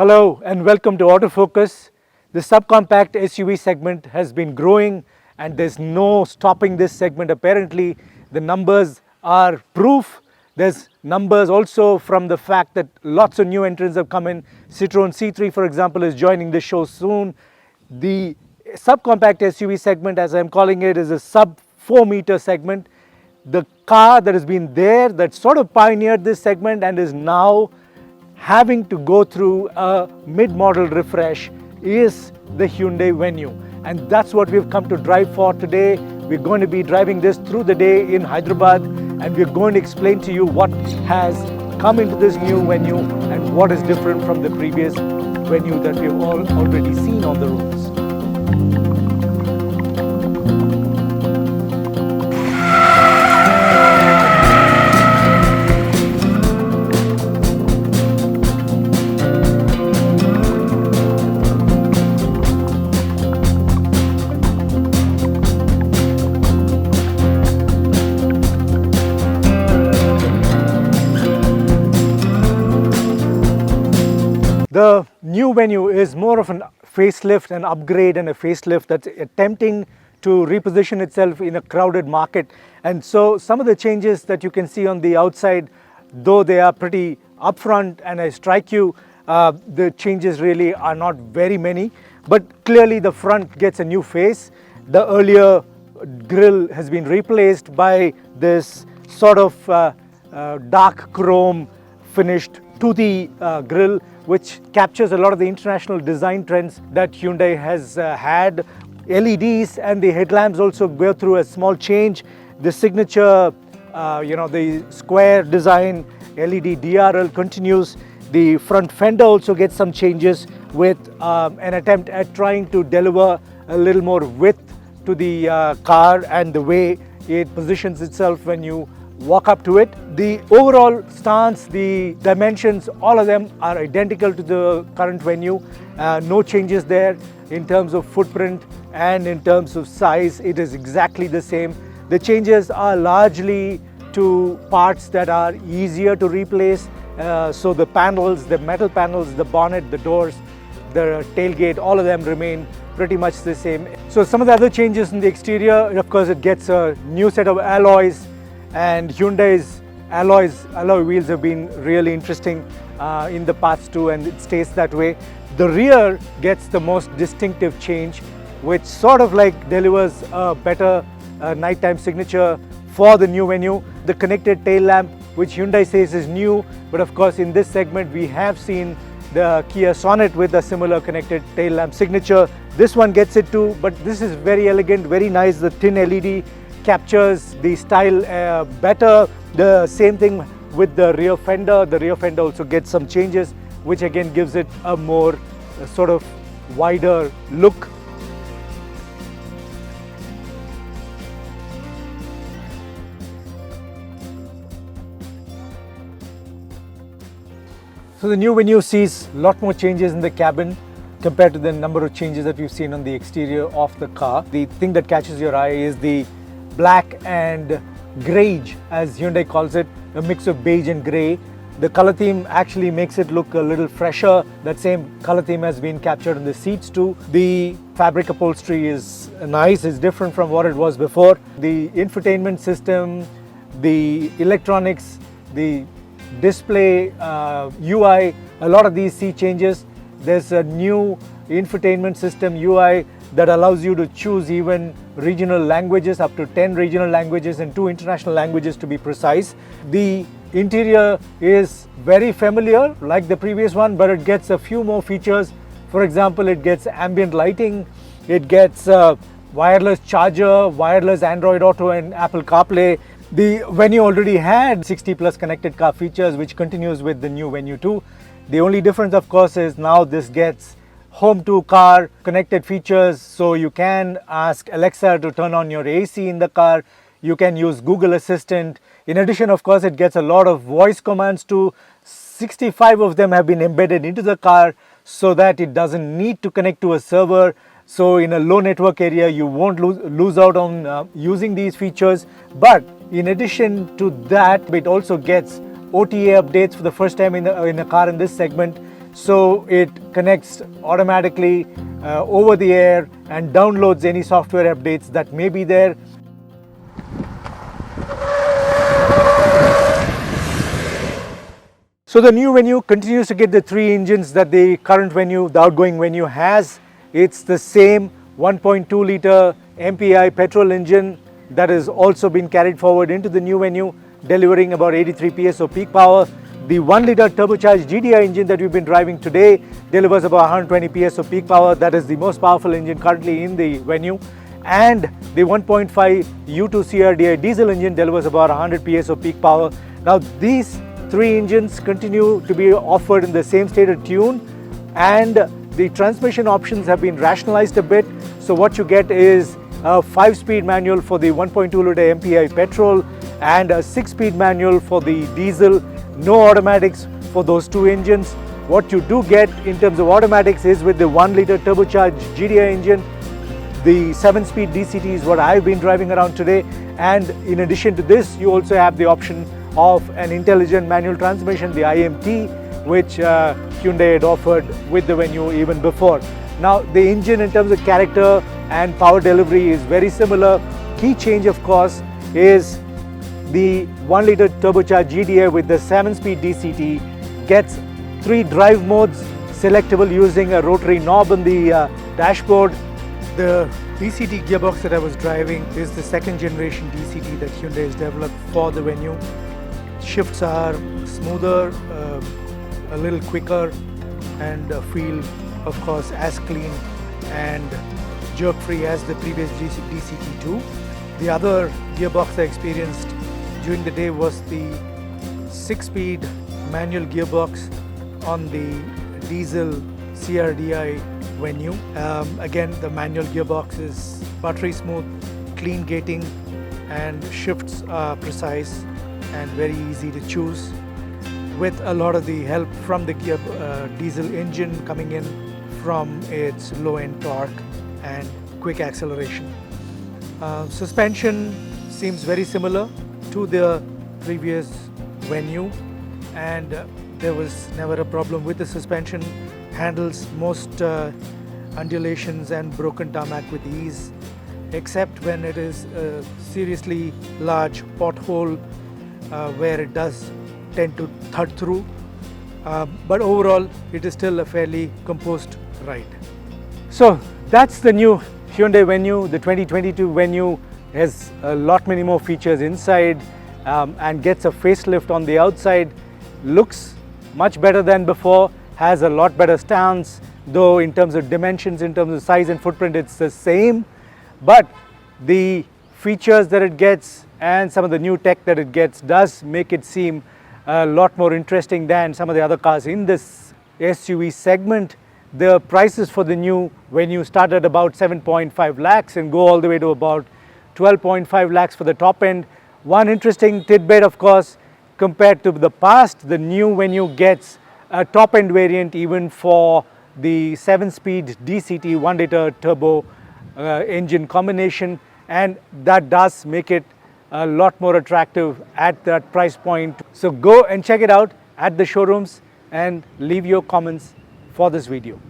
Hello and welcome to Autofocus. The subcompact SUV segment has been growing and there's no stopping this segment. Apparently, the numbers are proof. There's numbers also from the fact that lots of new entrants have come in. Citroen C3, for example, is joining the show soon. The subcompact SUV segment, as I'm calling it, is a sub 4 meter segment. The car that has been there, that sort of pioneered this segment and is now having to go through a mid-model refresh, is the Hyundai Venue, and that's what we've come to drive for today. We're going to be driving this through the day in Hyderabad, and we're going to explain to you what has come into this new Venue and what is different from the previous Venue that we've all already seen on the roads. The new Venue is more of a facelift, an upgrade and a facelift that's attempting to reposition itself in a crowded market. And so some of the changes that you can see on the outside, though they are pretty upfront and I strike you, the changes really are not very many. But clearly the front gets a new face. The earlier grille has been replaced by this sort of dark chrome finished toothy grille, which captures a lot of the international design trends that Hyundai has had. LEDs and the headlamps also go through a small change. The signature, the square design LED DRL continues. The front fender also gets some changes with an attempt at trying to deliver a little more width to the car and the way it positions itself when you walk up to it. The overall stance, the dimensions, all of them are identical to the current Venue. No changes there in terms of footprint and in terms of size. It is exactly the same. The changes are largely to parts that are easier to replace. So the panels, the metal panels, the bonnet, the doors, the tailgate, all of them remain pretty much the same. So some of the other changes in the exterior, of course, it gets a new set of alloys. And Hyundai's alloy wheels have been really interesting in the past too, and it stays that way. The rear gets the most distinctive change, which sort of like delivers a better nighttime signature for the new Venue. The connected tail lamp, which Hyundai says is new, but of course in this segment we have seen the Kia Sonet with a similar connected tail lamp signature. This one gets it too, but this is very elegant, very nice. The thin LED captures the style better. The same thing with the rear fender. The rear fender also gets some changes, which again gives it a more sort of wider look. So the new Venue sees a lot more changes in the cabin compared to the number of changes that we've seen on the exterior of the car. The thing that catches your eye is the black and greige, as Hyundai calls it, a mix of beige and grey. The color theme actually makes it look a little fresher. That same color theme has been captured in the seats too. The fabric upholstery is nice, it's different from what it was before. The infotainment system, the electronics, the display, UI, a lot of these see changes. There's a new infotainment system UI that allows you to choose even regional languages, up to 10 regional languages and 2 international languages to be precise. The interior is very familiar like the previous one, but it gets a few more features. For example, it gets ambient lighting, it gets a wireless charger, wireless Android Auto and Apple CarPlay. The Venue already had 60 plus connected car features, which continues with the new Venue 2. The only difference, of course, is now this gets home to car connected features, so you can ask Alexa to turn on your AC in the car. You can use Google Assistant. In addition, of course, it gets a lot of voice commands too. 65 of them have been embedded into the car so that it doesn't need to connect to a server. So in a low network area, you won't lose out on using these features. But in addition to that, it also gets OTA updates for the first time in a car in this segment. so it connects automatically over the air and downloads any software updates that may be there. So the new Venue continues to get the 3 engines that the current Venue, the outgoing Venue has. It's the same 1.2 litre MPI petrol engine that has also been carried forward into the new Venue, delivering about 83 PS of peak power. The 1 litre turbocharged GDI engine that we've been driving today delivers about 120 PS of peak power. That is the most powerful engine currently in the Venue. And the 1.5 U2 CRDI diesel engine delivers about 100 PS of peak power. Now these 3 engines continue to be offered in the same state of tune, and the transmission options have been rationalized a bit. So what you get is a 5-speed manual for the 1.2 litre MPI petrol and a 6-speed manual for the diesel. No automatics for those 2 engines. What you do get in terms of automatics is with the 1 litre turbocharged GDI engine. The 7-speed DCT is what I've been driving around today, and in addition to this you also have the option of an intelligent manual transmission, the IMT, which Hyundai had offered with the Venue even before. Now the engine in terms of character and power delivery is very similar. Key change of course is the 1 litre turbocharged GDI with the 7-speed DCT gets 3 drive modes selectable using a rotary knob on the dashboard. The DCT gearbox that I was driving is the 2nd generation DCT that Hyundai has developed for the Venue. Shifts are smoother, a little quicker, and feel of course as clean and jerk free as the previous DCT2. The other gearbox I experienced during the day was the 6-speed manual gearbox on the diesel CRDI Venue. Again, the manual gearbox is buttery smooth, clean gating, and shifts are precise and very easy to choose, with a lot of the help from the diesel engine coming in from its low-end torque and quick acceleration. Suspension seems very similar to the previous Venue, and there was never a problem with the suspension. Handles most undulations and broken tarmac with ease, except when it is a seriously large pothole where it does tend to thud through, but overall it is still a fairly composed ride. So that's the new Hyundai Venue. The 2022 Venue has a lot many more features inside and gets a facelift on the outside. Looks much better than before, has a lot better stance, though in terms of dimensions, in terms of size and footprint it's the same, but the features that it gets and some of the new tech that it gets does make it seem a lot more interesting than some of the other cars in this SUV segment. The prices for the new Venue start at about 7.5 lakhs and go all the way to about 12.5 lakhs for the top end. One interesting tidbit of course, compared to the past, the new Venue gets a top end variant even for the 7-speed DCT 1 litre turbo engine combination, and that does make it a lot more attractive at that price point. So go and check it out at the showrooms and leave your comments for this video.